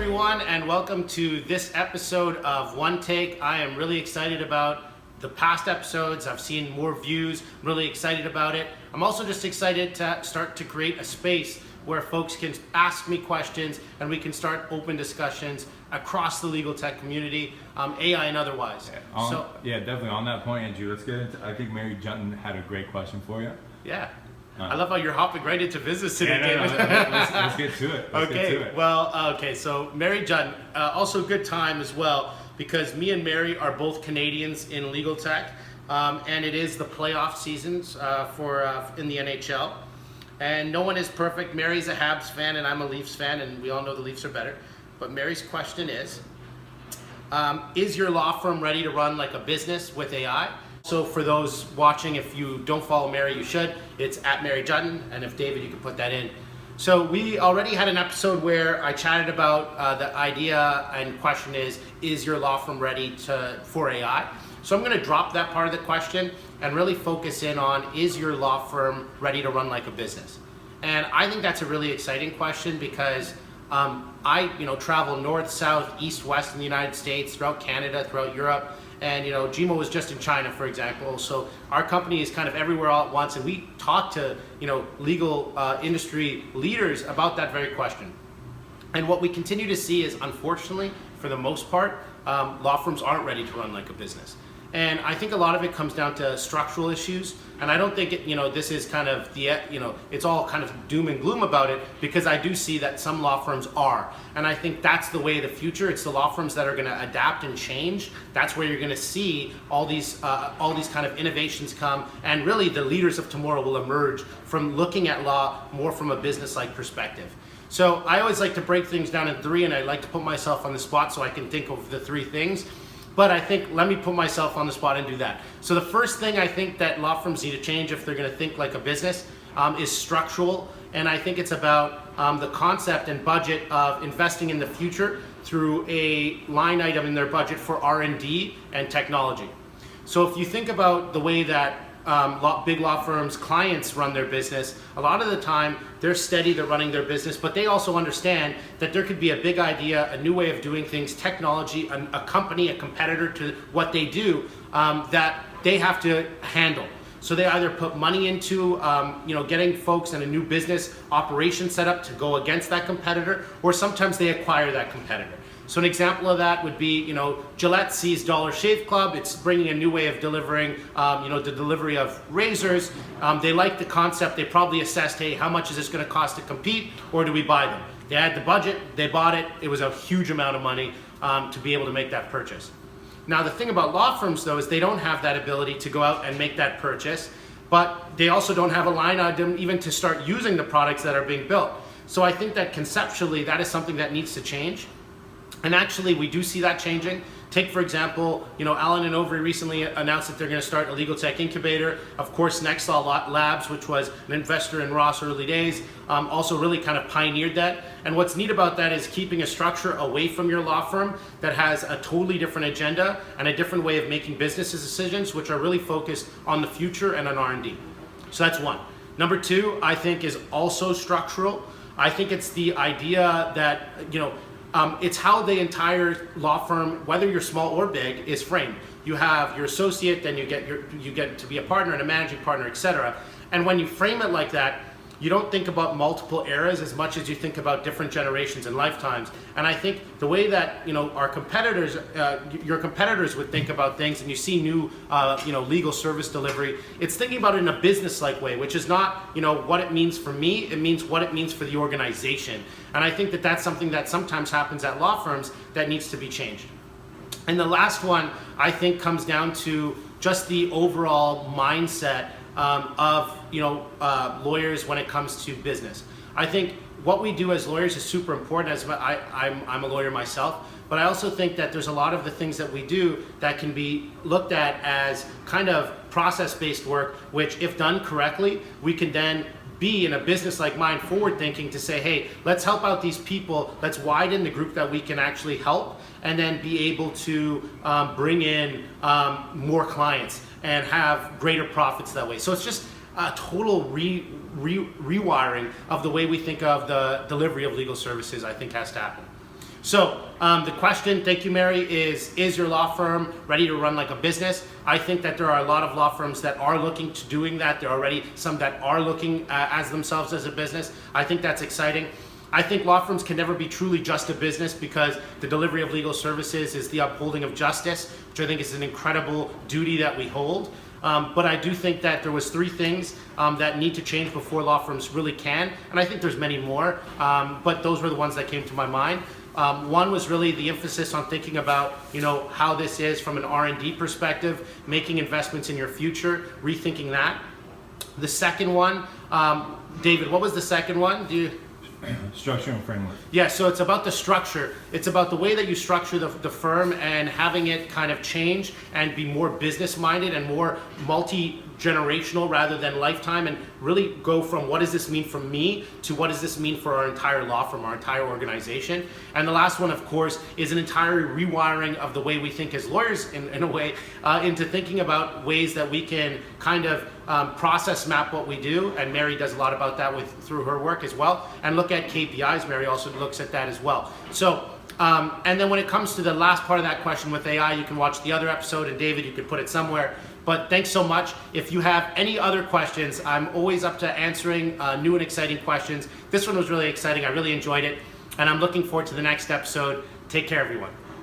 everyone, and welcome to this episode of OneTake. I am really excited about the past episodes. I've seen more views. I'm really excited about it. I'm also just excited to start to create a space where folks can ask me questions and we can start open discussions across the legal tech community, AI and otherwise. Yeah, definitely. On that point, Andrew, let's get into, I think Mary Junton had a great question for you. Yeah. I love how you're hopping right into business today, David. Let's get to it. So Mary Junton, also good time as well, because me and Mary are both Canadians in legal tech, and it is the playoff seasons in the NHL. And no one is perfect. Mary's a Habs fan and I'm a Leafs fan, and we all know the Leafs are better. But Mary's question is your law firm ready to run like a business with AI? So for those watching, if you don't follow Mary, you should. It's at Mary Junton, and if David, you can put that in. So we already had an episode where I chatted about the idea, and question is your law firm ready for AI? So I'm going to drop that part of the question and really focus in on, is your law firm ready to run like a business? And I think that's a really exciting question because I travel north, south, east, west in the United States, throughout Canada, throughout Europe. And Gmo was just in China, for example. So our company is kind of everywhere all at once, and we talk to legal industry leaders about that very question. And what we continue to see is, unfortunately, for the most part, law firms aren't ready to run like a business. And I think a lot of it comes down to structural issues. And I don't think this is kind of it's all kind of doom and gloom about it, because I do see that some law firms are. And I think that's the way of the future. It's the law firms that are going to adapt and change. That's where you're going to see all these kind of innovations come. And really the leaders of tomorrow will emerge from looking at law more from a business-like perspective. So I always like to break things down in three, and I like to put myself on the spot so I can think of the three things. But I think, let me put myself on the spot and do that. So the first thing I think that law firms need to change if they're going to think like a business is structural. And I think it's about the concept and budget of investing in the future through a line item in their budget for R&D and technology. So if you think about the way that big law firms' clients run their business, a lot of the time they're steady, they're running their business, but they also understand that there could be a big idea, a new way of doing things, technology, a company, a competitor to what they do that they have to handle. So they either put money into getting folks in a new business operation set up to go against that competitor, or sometimes they acquire that competitor. So an example of that would be, Gillette sees Dollar Shave Club. It's bringing a new way of delivering, the delivery of razors. They like the concept. They probably assessed, hey, how much is this going to cost to compete, or do we buy them? They had the budget. They bought it. It was a huge amount of money to be able to make that purchase. Now, the thing about law firms, though, is they don't have that ability to go out and make that purchase, but they also don't have a line item even to start using the products that are being built. So I think that conceptually, that is something that needs to change. And actually, we do see that changing. Take, for example, Allen and Overy recently announced that they're going to start a legal tech incubator. Of course, Nextlaw Labs, which was an investor in Ross early days, also really kind of pioneered that. And what's neat about that is keeping a structure away from your law firm that has a totally different agenda and a different way of making business decisions, which are really focused on the future and on R&D. So that's one. Number two, I think, is also structural. I think it's the idea that, it's how the entire law firm, whether you're small or big, is framed. You have your associate, then you get to be a partner and a managing partner, etc. And when you frame it like that, you don't think about multiple eras as much as you think about different generations and lifetimes. And I think the way that our competitors, your competitors would think about things, and you see new legal service delivery, it's thinking about it in a business-like way, which is not what it means for me. It means what it means for the organization. And I think that that's something that sometimes happens at law firms that needs to be changed. And the last one, I think, comes down to just the overall mindset of lawyers when it comes to business. I think what we do as lawyers is super important. As I'm a lawyer myself, but I also think that there's a lot of the things that we do that can be looked at as kind of process-based work, which, if done correctly, we can then be in a business-like mind, forward thinking, to say, hey, let's help out these people, let's widen the group that we can actually help, and then be able to bring in more clients and have greater profits that way. So it's just a total rewiring of the way we think of the delivery of legal services, I think, has to happen. So the question, thank you, Mary, is your law firm ready to run like a business? I think that there are a lot of law firms that are looking to doing that. There are already some that are looking as themselves as a business. I think that's exciting. I think law firms can never be truly just a business because the delivery of legal services is the upholding of justice, which I think is an incredible duty that we hold. But I do think that there was 3 things that need to change before law firms really can, and I think there's many more, but those were the ones that came to my mind. One was really the emphasis on thinking about, how this is from an R&D perspective, making investments in your future, rethinking that. The second one, David, what was the second one? Structure and framework. Yeah, so it's about the structure. It's about the way that you structure the firm and having it kind of change and be more business minded and more multi-generational rather than lifetime, and really go from what does this mean for me to what does this mean for our entire law firm, our entire organization. And the last one, of course, is an entire rewiring of the way we think as lawyers in a way, into thinking about ways that we can kind of process map what we do, and Mary does a lot about that through her work as well, and look at KPIs. Mary also looks at that as well. So and then when it comes to the last part of that question with AI, you can watch the other episode, and David, you could put it somewhere. But thanks so much. If you have any other questions, I'm always up to answering new and exciting questions. This one was really exciting. I really enjoyed it, and I'm looking forward to the next episode. Take care, everyone.